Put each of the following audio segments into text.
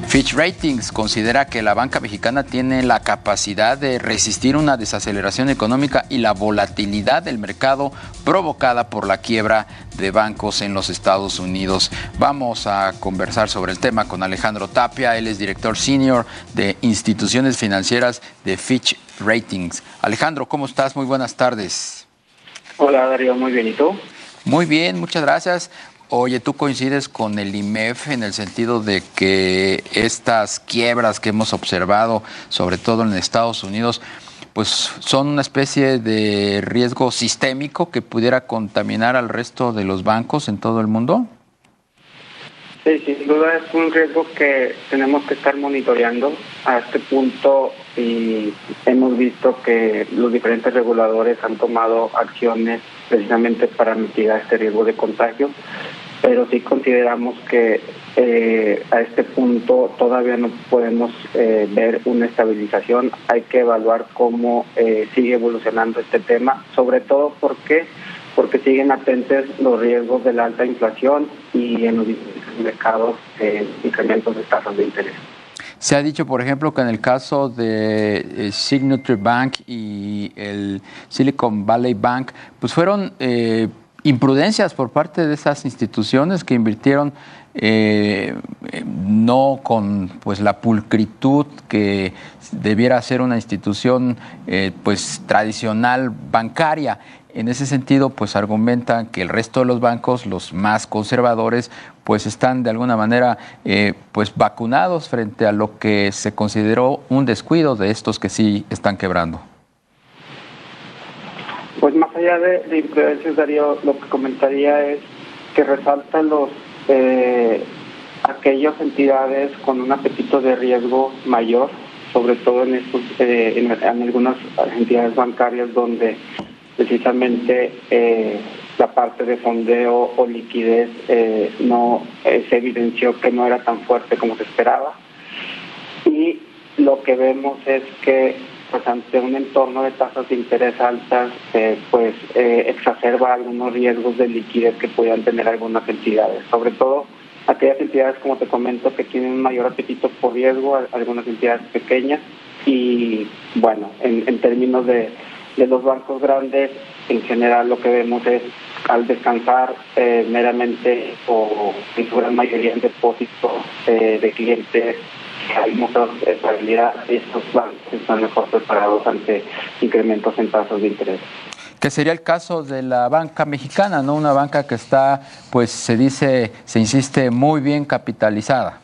Fitch Ratings considera que la banca mexicana tiene la capacidad de resistir una desaceleración económica y la volatilidad del mercado provocada por la quiebra de bancos en los Estados Unidos. Vamos a conversar sobre el tema con Alejandro Tapia. Él es director senior de instituciones financieras de Fitch Ratings. Alejandro, ¿cómo estás? Muy buenas tardes. Hola, Darío, muy bien. ¿Y tú? Muy bien, muchas gracias. Oye, ¿tú coincides con el IMEF en el sentido de que estas quiebras que hemos observado, sobre todo en Estados Unidos, pues son una especie de riesgo sistémico que pudiera contaminar al resto de los bancos en todo el mundo? Sí, sin duda es un riesgo que tenemos que estar monitoreando a este punto, y hemos visto que los diferentes reguladores han tomado acciones precisamente para mitigar este riesgo de contagio, pero sí consideramos que a este punto todavía no podemos ver una estabilización. Hay que evaluar cómo sigue evolucionando este tema, sobre todo porque siguen latentes los riesgos de la alta inflación y en los mercados incrementos de tasas de interés. Se ha dicho, por ejemplo, que en el caso de Signature Bank y el Silicon Valley Bank, pues fueron imprudencias por parte de esas instituciones que invirtieron no con pues la pulcritud que debiera ser una institución pues tradicional bancaria. En ese sentido, pues argumentan que el resto de los bancos, los más conservadores, pues están de alguna manera pues vacunados frente a lo que se consideró un descuido de estos que sí están quebrando. Pues más allá de imprudencias, Darío, lo que comentaría es que resaltan aquellas entidades con un apetito de riesgo mayor, sobre todo en algunas entidades bancarias donde precisamente la parte de fondeo o liquidez no se evidenció que no era tan fuerte como se esperaba, y lo que vemos es que pues ante un entorno de tasas de interés altas exacerba algunos riesgos de liquidez que pudieran tener algunas entidades, sobre todo aquellas entidades, como te comento, que tienen un mayor apetito por riesgo, algunas entidades pequeñas. Y bueno, en términos de los bancos grandes, en general lo que vemos es, al descansar meramente o en su gran mayoría en depósitos de clientes, hay mucha estabilidad y estos bancos están mejor preparados ante incrementos en tasas de interés. Que sería el caso de la banca mexicana, ¿no? Una banca que está, pues se insiste, muy bien capitalizada.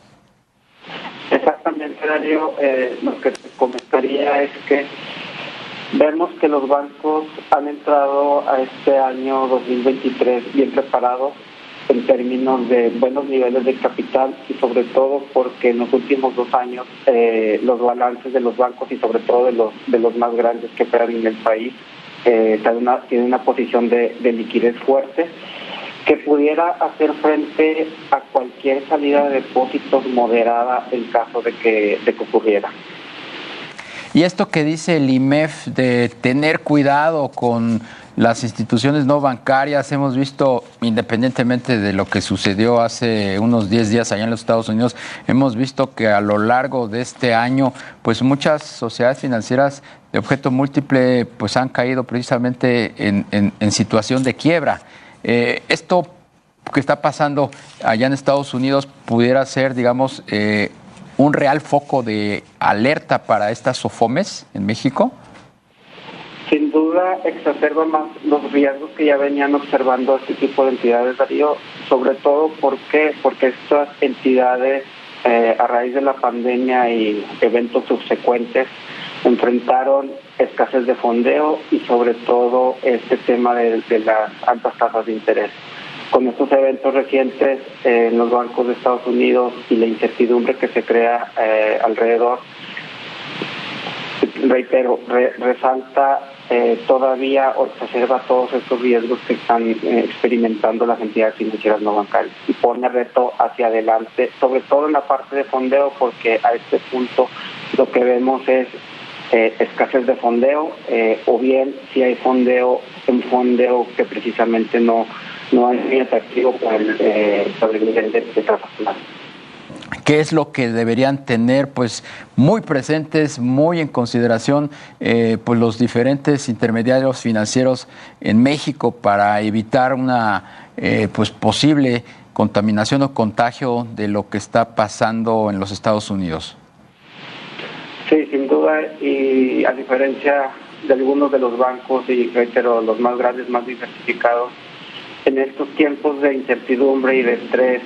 Exactamente, Darío. Lo que te comentaría es que vemos que los bancos han entrado a este año 2023 bien preparados en términos de buenos niveles de capital, y sobre todo porque en los últimos 2 años los balances de los bancos, y sobre todo de los más grandes que operan en el país, tienen una posición de liquidez fuerte que pudiera hacer frente a cualquier salida de depósitos moderada en caso de que ocurriera. Y esto que dice el IMEF de tener cuidado con las instituciones no bancarias, hemos visto, independientemente de lo que sucedió hace unos 10 días allá en los Estados Unidos, hemos visto que a lo largo de este año, pues muchas sociedades financieras de objeto múltiple pues han caído precisamente en situación de quiebra. Esto que está pasando allá en Estados Unidos pudiera ser, digamos, un real foco de alerta para estas SOFOMES en México. Sin duda exacerba más los riesgos que ya venían observando este tipo de entidades, Darío, sobre todo porque estas entidades a raíz de la pandemia y eventos subsecuentes enfrentaron escasez de fondeo y sobre todo este tema de las altas tasas de interés. Con estos eventos recientes en los bancos de Estados Unidos y la incertidumbre que se crea alrededor, reitero, resalta todavía o exacerba todos estos riesgos que están experimentando las entidades financieras no bancarias, y pone reto hacia adelante, sobre todo en la parte de fondeo, porque a este punto lo que vemos es escasez de fondeo, o bien si hay fondeo, un fondeo que precisamente no es muy atractivo por el nivel de tasas. qué es lo que deberían tener pues muy presentes, muy en consideración pues los diferentes intermediarios financieros en México para evitar una pues posible contaminación o contagio de lo que está pasando en los Estados Unidos? Sí, sin duda, y a diferencia de algunos de los bancos, y reitero, los más grandes, más diversificados, en estos tiempos de incertidumbre y de estrés,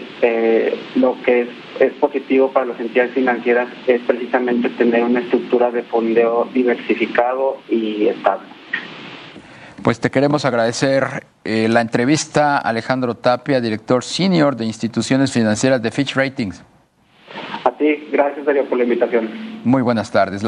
lo que es positivo para las entidades financieras es precisamente tener una estructura de fondeo diversificado y estable. Pues te queremos agradecer la entrevista, Alejandro Tapia, director senior de instituciones financieras de Fitch Ratings. A ti, gracias Darío por la invitación. Muy buenas tardes.